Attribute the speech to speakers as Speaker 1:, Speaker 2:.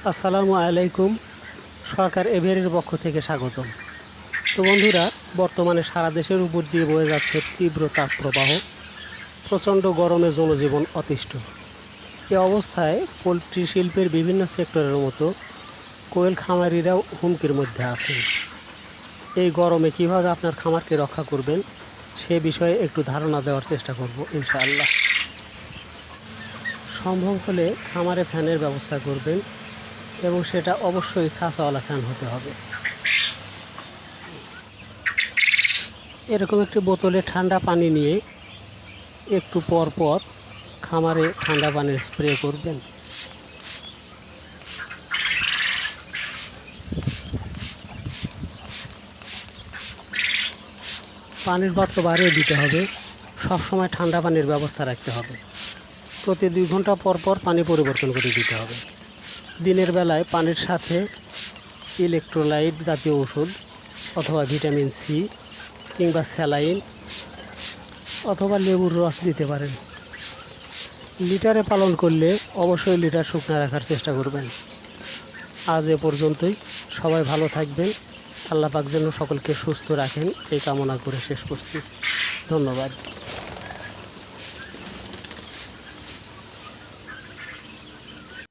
Speaker 1: আসসালামু আলাইকুম। সরকার এভিয়ারির পক্ষ থেকে স্বাগতম। তো বন্ধুরা, বর্তমানে সারা দেশের উপর দিয়ে বয়ে যাচ্ছে তীব্র তাপপ্রবাহ। প্রচণ্ড গরমে জনজীবন অতিষ্ঠ। এ অবস্থায় পোলট্রি শিল্পের বিভিন্ন সেক্টরের মতো কোয়েল খামারিরাও হুমকির মধ্যে আছেন। এই গরমে কিভাবে আপনার খামারকে রক্ষা করবেন সে বিষয়ে একটু ধারণা দেওয়ার চেষ্টা করব ইনশাআল্লাহ। সম্ভব হলে খামারে ফ্যানের ব্যবস্থা করবেন এবং সেটা অবশ্যই খাঁচাওয়ালা ফ্যান হতে হবে। এরকম একটি বোতলে ঠান্ডা পানি নিয়ে একটু পর পর খামারে ঠান্ডা পানির স্প্রে করবেন। পানির পাত্র বাড়িয়ে দিতে হবে। সবসময় ঠান্ডা পানির ব্যবস্থা রাখতে হবে। প্রতি 2 ঘন্টা পর পর পানি পরিবর্তন করে দিতে হবে। দিনের বেলায় পানির সাথে ইলেকট্রোলাইট জাতীয় ওষুধ অথবা ভিটামিন সি কিংবা স্যালাইন অথবা লেবুর রস দিতে পারেন। লিটারে পালন করলে অবশ্যই লিটার শুকনো রাখার চেষ্টা করবেন। আজ এ পর্যন্তই। সবাই ভালো থাকবেন। আল্লাহ পাক যেন সকলকে সুস্থ রাখেন এই কামনা করে শেষ করছি। ধন্যবাদ।